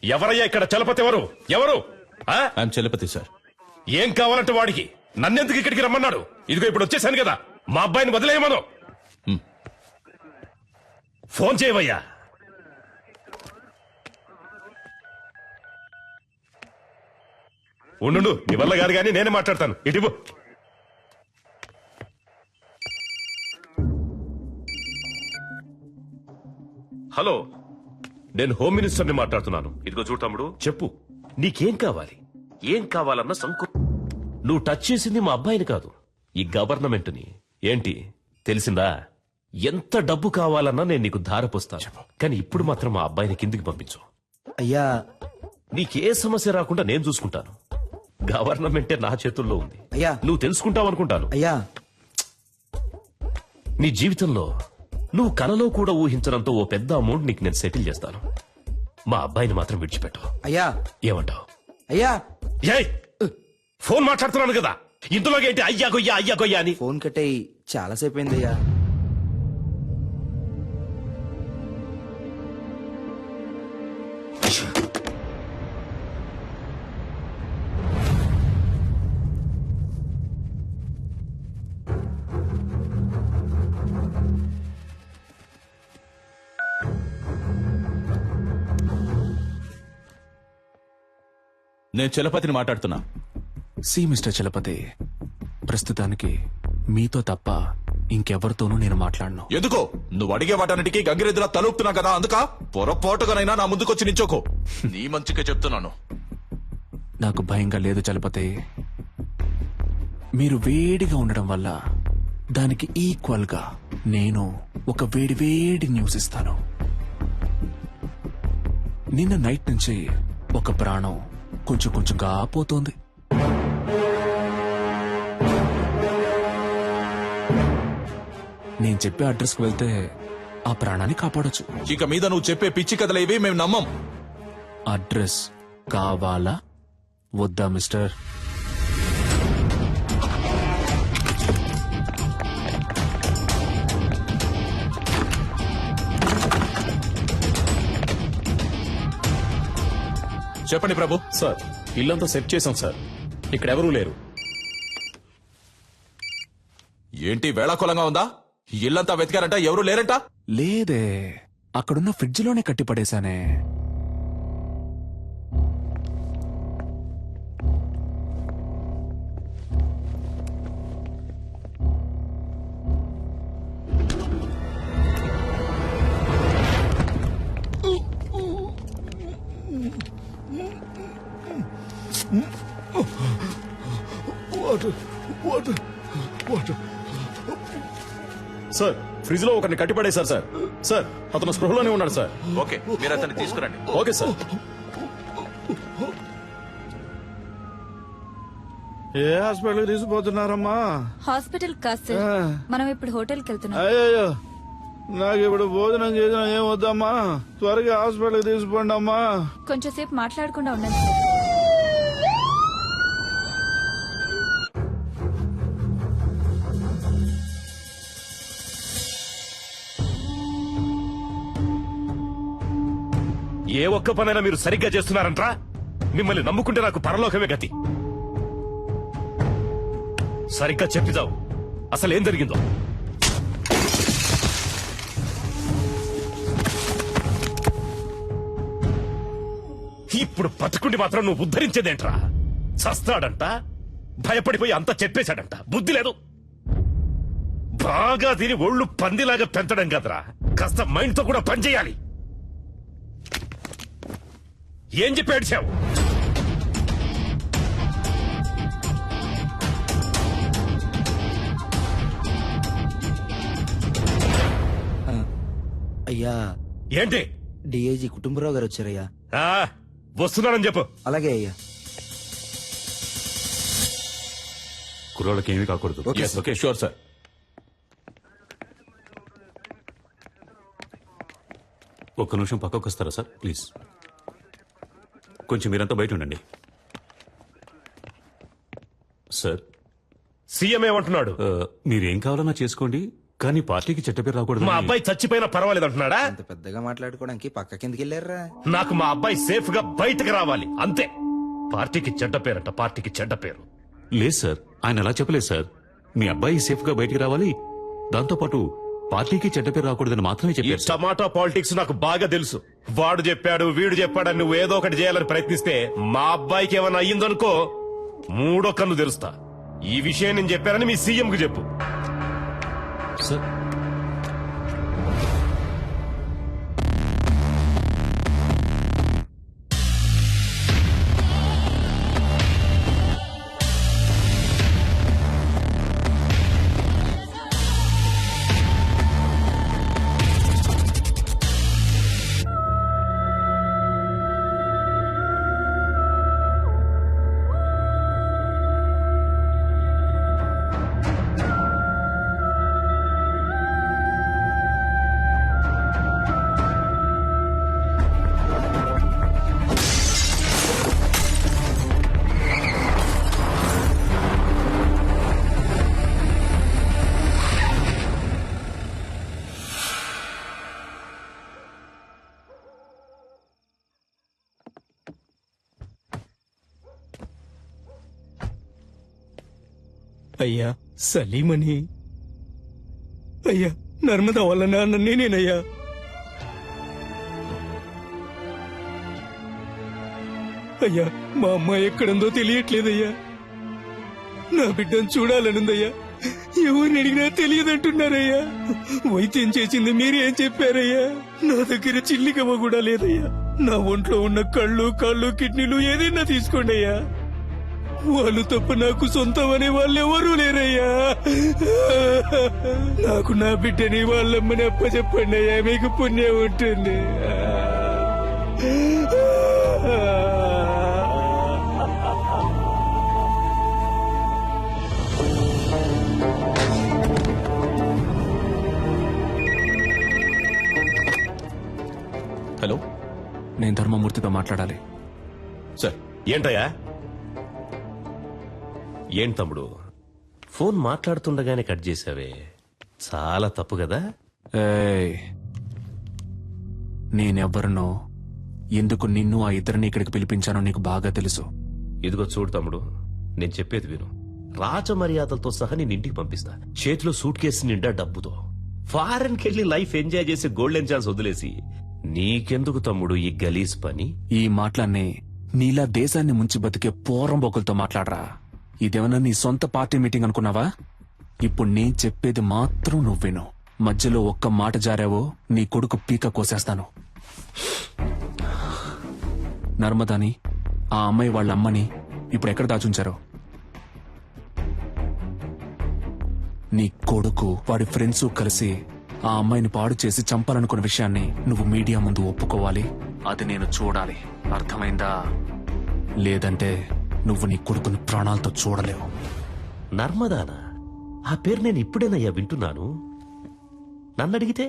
ఎవరయ్యా ఇక్కడ చలపతి? ఎవరు? I'm Chalapathi sir. ఏం కావాలంటే వాడికి? నన్నెందుకు ఇక్కడికి రమ్మన్నాడు? ఇదిగో ఇప్పుడు వచ్చేసాను కదా, మా అబ్బాయిని వదిలేయమను. ఫోన్ చేయవయ్యా. ఉండు, నీ వల్ల గారు కానీ నేనే మాట్లాడతాను. ఇటు హలో, నేను హోమ్ మినిస్టర్ని మాట్లాడుతున్నాను. ఇదిగో చూడు తమ్ముడు, చెప్పు నీకేం కావాలి? ఏం కావాలన్న నువ్వు టచ్ చేసింది మా అబ్బాయిని కాదు, ఈ గవర్నమెంట్ని. ఏంటి తెలిసిందా? ఎంత డబ్బు కావాలన్నా నేను నీకు ధారపోస్తాను, కానీ ఇప్పుడు మాత్రం మా అబ్బాయిని కిందికి పంపించు. అయ్యా, నీకే సమస్య రాకుండా నేను చూసుకుంటాను. గవర్నమెంటే నా చేతుల్లో ఉంది. అయ్యా, నువ్వు తెలుసుకుంటావు అనుకుంటాను. అయ్యా, నీ జీవితంలో నువ్వు కలలో కూడా ఊహించడంతో ఓ పెద్ద అమౌంట్ నీకు నేను సెటిల్ చేస్తాను. మా అబ్బాయిని మాత్రం విడిచిపెట్టు. అయ్యా, ఏమంటావు? అయ్యా, ఏయ్, ఫోన్ మాట్లాడుతున్నాను కదా, ఇందులోకి ఏంటి అయ్యా గొయ్యా అని? ఫోన్ కట్టేయి, చాలాసేపు అయిందయ్యా. నేను చలపతిని మాట్లాడుతున్నా. సి మిస్టర్ చలపతి, ప్రస్తుతానికి మీతో తప్ప ఇంకెవరితోనూ నేను మాట్లాడను. ఎందుకో? నువ్వు అడిగే వాటన్నిటికీ గంగిరెద్దులా తలుపుతున్నా కదా, అందుక పొరపాటుగానైనా నా ముందుకొచ్చి నించోకో. నీ మంచిగా చెప్తున్నాను. నాకు భయంగా లేదు చలపతి. మీరు వేడిగా ఉండడం వల్ల దానికి ఈక్వల్ గా నేను ఒక వేడి న్యూస్ ఇస్తాను. నిన్న నైట్ నుంచి ఒక ప్రాణం కొంచెంగా పోతోంది. నేను చెప్పే అడ్రస్కి వెళ్తే ఆ ప్రాణాన్ని కాపాడొచ్చు. ఇక మీద నువ్వు చెప్పే పిచ్చి కథలు ఇవి మేము నమ్మం. అడ్రస్ కావాలా వద్దా మిస్టర్? చెప్పండి ప్రభు. సార్, ఇల్లంతా సెట్ చేశాం సార్, ఇక్కడెవరూ లేరు. ఏంటి వేళాకోళంగా ఉందా? ఇల్లంతా వెతికారంట, ఎవరూ లేరంట? లేదే, అక్కడున్న ఫ్రిడ్జ్ లోనే కట్టిపడేశానే. సార్, ఫ్రిడ్జ్ లో ఒకరిని కట్టిపడేశారు సార్. సార్, అతను స్పృహలోనే ఉన్నాడు సార్. ఓకే, మీరు అతన్ని తీసుకురండి. Okay sir. ఏ హాస్పిటల్ తీసుకుపోతున్నారమ్మా? హాస్పిటల్ కాదు సార్, మనం ఇప్పుడు హోటల్కి వెళ్తున్నాం. అయ్యో, నాకు ఇప్పుడు భోజనం చేసిన ఏం వద్దమ్మా, త్వరగా హాస్పిటల్ తీసుకోండి అమ్మా. కొంచెం సేపు మాట్లాడకుండా ఉండండి సార్. ఏ ఒక్క పనైనా మీరు సరిగ్గా చేస్తున్నారంట్రా? మిమ్మల్ని నమ్ముకుంటే నాకు పరలోకమే గతి. సరిగ్గా చెప్పిదావు, అసలేం జరిగిందో. ఇప్పుడు బతుకుండి మాత్రం నువ్వు ఉద్ధరించేదేంట్రా? చస్తాడంట, భయపడిపోయి అంతా చెప్పేశాడంట. బుద్ధి లేదు. బాగా తిని ఒళ్ళు పందిలాగా పెంచడం కదరా, కాస్త మైండ్ తో కూడా పనిచేయాలి. ఏం చెప్పి ఏడ్చావు? అయ్యా, ఏంటి? డిఐజీ కుటుంబరావు గారు వచ్చారయ్యా. వస్తున్నానని చెప్పు. అలాగే అయ్యా. కుర్రోళ్ళకి ఏమీ కాకూడదు. Okay, sure sir. ఒక్క నిమిషం పక్కకు వస్తారా సార్, ప్లీజ్? కొంచెం మీరంతా బయట ఉండండి. సార్, సీఎం ఏమంటున్నాడు? మీరేం కావాలన్నా చేసుకోండి, కానీ పార్టీకి చెడ్డ పేరు రాకూడదు మా అబ్బాయి చచ్చిపోయినా పర్వాలేదు అంటున్నాడా? అంత పెద్దగా మాట్లాడుకోవడానికి పక్క కిందకి వెళ్ళారా? నాకు మా అబ్బాయి సేఫ్ గా బయటకు రావాలి అంతే. పార్టీకి చెడ్డ పేరంట, పార్టీకి చెడ్డ పేరు. లేదు సార్, ఆయన అలా చెప్పలేదు సార్. మీ అబ్బాయి సేఫ్ గా బయటికి రావాలి, దాంతో పాటు పార్టీకి చెడ్డ పేరు రాకూడదని మాత్రమే ఈ చెప్పారు సార్. టమాటా పాలిటిక్స్ నాకు బాగా తెలుసు. వాడు చెప్పాడు వీడు చెప్పాడని నువ్వు ఏదో ఒకటి చేయాలని ప్రయత్నిస్తే మా అబ్బాయికి ఏమైనా అయ్యిందనుకో మూడో కన్ను తెరుస్తా. ఈ విషయం నేను చెప్పానని మీ సీఎం కు చెప్పు. సార్ అయ్యా సలీమని, అయ్యా నర్మదా వాళ్ళ నాన్న నేనేనయ్యా. అయ్యా మా అమ్మాయి ఎక్కడుందో తెలియట్లేదయ్యా. నా బిడ్డను చూడాలనుందయ్యా. ఎవరిని అడిగినా తెలియదంటున్నారయ్యా. వైద్యం చేసింది మీరేం చెప్పారయ్యా? నా దగ్గర చిల్లికవ్వ కూడా లేదయ్యా. నా ఒంట్లో ఉన్న కళ్ళు కాళ్ళు కిడ్నీలు ఏదైనా తీసుకోండి అయ్యా. వాళ్ళు తప్ప నాకు సొంతం అనే వాళ్ళు ఎవరూ లేరయ్యా. నాకు నా బిడ్డని వాళ్ళమ్మని అప్పచెప్పండి అయ్యా, మీకు పుణ్యం ఉంటుంది. హలో నేను ధర్మమూర్తితో మాట్లాడాలి. సార్, ఏంటయ్యా? ఏం తమ్ముడు ఫోన్ మాట్లాడుతుండగానే కట్ చేసావే, చాలా తప్పు కదా? ఏయ్, నేనెవ్వరినో ఎందుకు నిన్ను ఆ ఇద్దరిని ఇక్కడికి పిలిపించానో నీకు బాగా తెలుసు. ఇదిగో చూడు తమ్ముడు, నేను చెప్పేది విను. రాజమర్యాదలతో సహా నేను ఇంటికి పంపిస్తా, చేతిలో సూట్ కేసు నిండా డబ్బుతో. ఫారెన్ కెళ్లి లైఫ్ ఎంజాయ్ చేసి గోల్డెన్ ఛాన్స్ వదిలేసి నీకెందుకు తమ్ముడు ఈ గలీజ్ పని? ఈ మాటలన్నీ నీలా దేశాన్ని ముంచి బతికే పోరంబోకులతో మాట్లాడరా. ఇదేమన్నా నీ సొంత పార్టీ మీటింగ్ అనుకున్నావా? ఇప్పుడు నేను చెప్పేది మాత్రం నువ్వు విను. మధ్యలో ఒక్క మాట జారావో నీ కొడుకు పీక కోసేస్తాను. నర్మదాని, ఆ అమ్మాయి వాళ్ళ అమ్మని ఇప్పుడు ఎక్కడ దాచుంచారో? నీ కొడుకు వాడి ఫ్రెండ్స్ కలిసి ఆ అమ్మాయిని పాడు చేసి చంపాలనుకున్న విషయాన్ని నువ్వు మీడియా ముందు ఒప్పుకోవాలి. అది నేను చూడాలి, అర్థమైందా? లేదంటే నువ్వు నీ కొడుకుని ప్రాణాలతో చూడలేవు. నర్మదానా? ఆ పేరు నేను ఇప్పుడేనయ్యా వింటున్నాను. నన్ను అడిగితే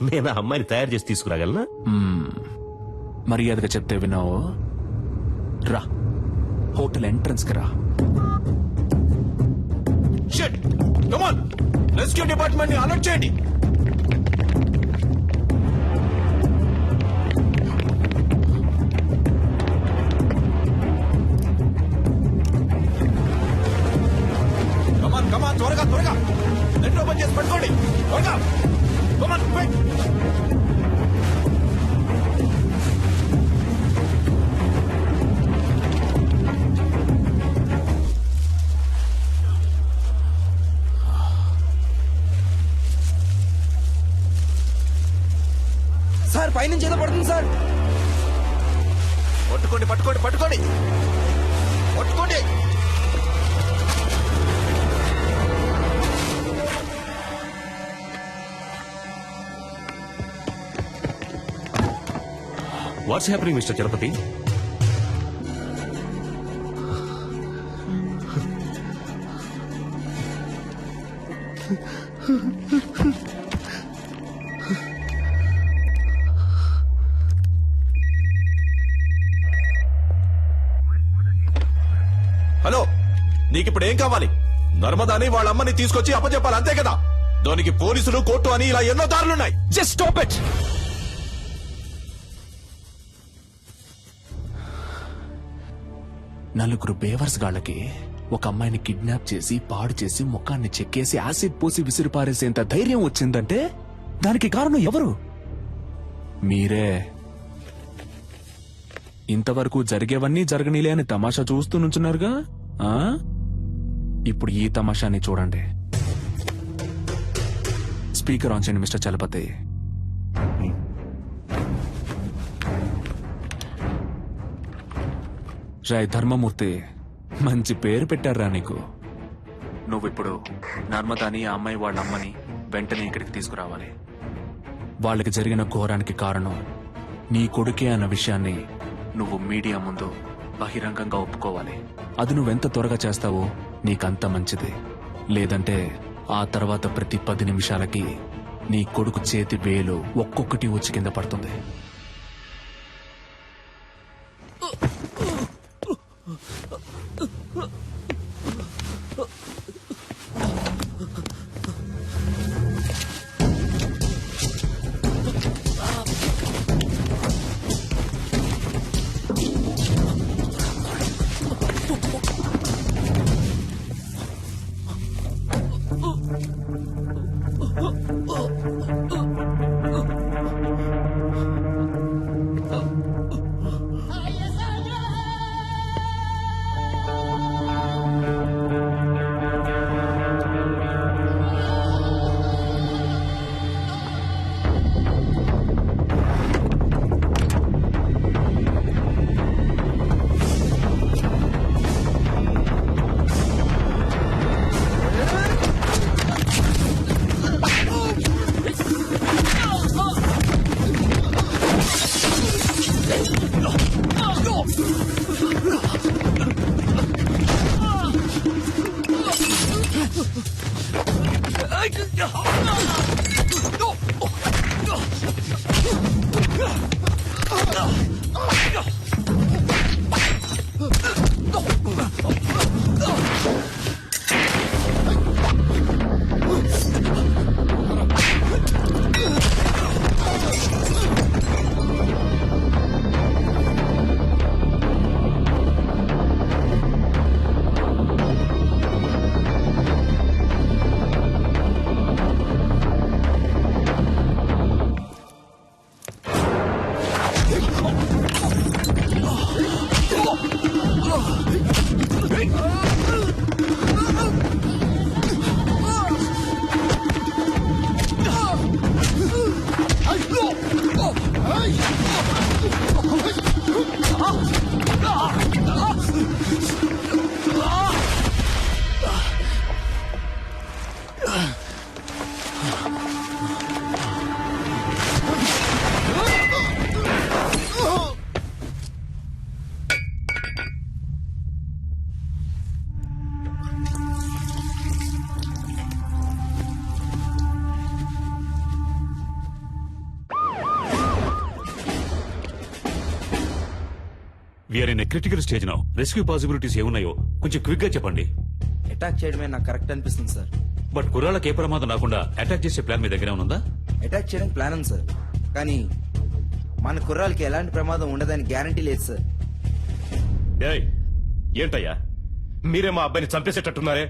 నేను ఆ అమ్మాయిని తయారు చేసి తీసుకురాగలనా? మర్యాదగా చెప్తే విన్నావు. రా, హోటల్ ఎంట్రన్స్ కి రా. Shit, come on, rescue department ని అలర్ట్ చేయండి. కమాన్ త్వరగా త్వరగా నెట్ ఓపెన్ చేసి పట్టుకోండి, త్వరగా. Come on quick. సార్ పైనుంచి ఏదో పడుతుంది సార్. పట్టుకోండి పట్టుకోండి పట్టుకోండి పట్టుకోండి. What's happening mister Chalapathi? Hello, నీకిప్పుడు ఏం కావాలి? నర్మదాని వాళ్ళ అమ్మని తీసుకొచ్చి అప్పచెప్పాలి, అంతే కదా? దానికి పోలీసులు కోర్టు అని ఇలా ఎన్నో దారులున్నాయి. Just stop it. నలుగురు బేవర్స్ గాళ్ళకి ఒక అమ్మాయిని కిడ్నాప్ చేసి పాడు చేసి ముఖాన్ని చెక్కేసి యాసిడ్ పోసి విసిరిపారేసేంత ధైర్యం వచ్చిందంటే దానికి కారణం ఎవరు? మీరే. ఇంతవరకు జరిగేవన్నీ జరగనీలే అని తమాషా చూస్తూ నుంచున్నారుగా. ఆ? ఇప్పుడు ఈ తమాషాని చూడండి. స్పీకర్ ఆన్ చేయండి మిస్టర్ చలపతి. రాయ్ ధర్మమూర్తి, మంచి పేరు పెట్టారా నీకు. నువ్విప్పుడు నర్మదాని ఆ అమ్మాయి వాళ్ళ అమ్మని వెంటనే ఇక్కడికి తీసుకురావాలి. వాళ్ళకి జరిగిన ఘోరానికి కారణం నీ కొడుకే అన్న విషయాన్ని నువ్వు మీడియా ముందు బహిరంగంగా ఒప్పుకోవాలి. అది నువ్వెంత త్వరగా చేస్తావో నీకంత మంచిది. లేదంటే ఆ తర్వాత ప్రతి 10 నిమిషాలకి నీ కొడుకు చేతి వేలు ఒక్కొక్కటి వచ్చి కింద పడుతుంది. We're in critical stage now. Rescue possibilities ఏమున్నాయో కొంచెం క్విక్ గా చెప్పండి. అటాక్ చేయడమే నాకు కరెక్ట్ అనిపిస్తుంది సార్. బట్ కుర్రాళ్ళకి ఏ ప్రమాదం రాకుండా అటాక్ చేసే ప్లాన్ మీ దగ్గర ఉందా? అటాక్ చేయడానికి ప్లాన్ ఉంది సార్, కానీ మన కుర్రాలకి ఎలాంటి ప్రమాదం ఉండదని గ్యారంటీ లేదు సార్. ఏంటయ్యా మీరే మా అబ్బాయిని చంపేసేటట్టున్నారే.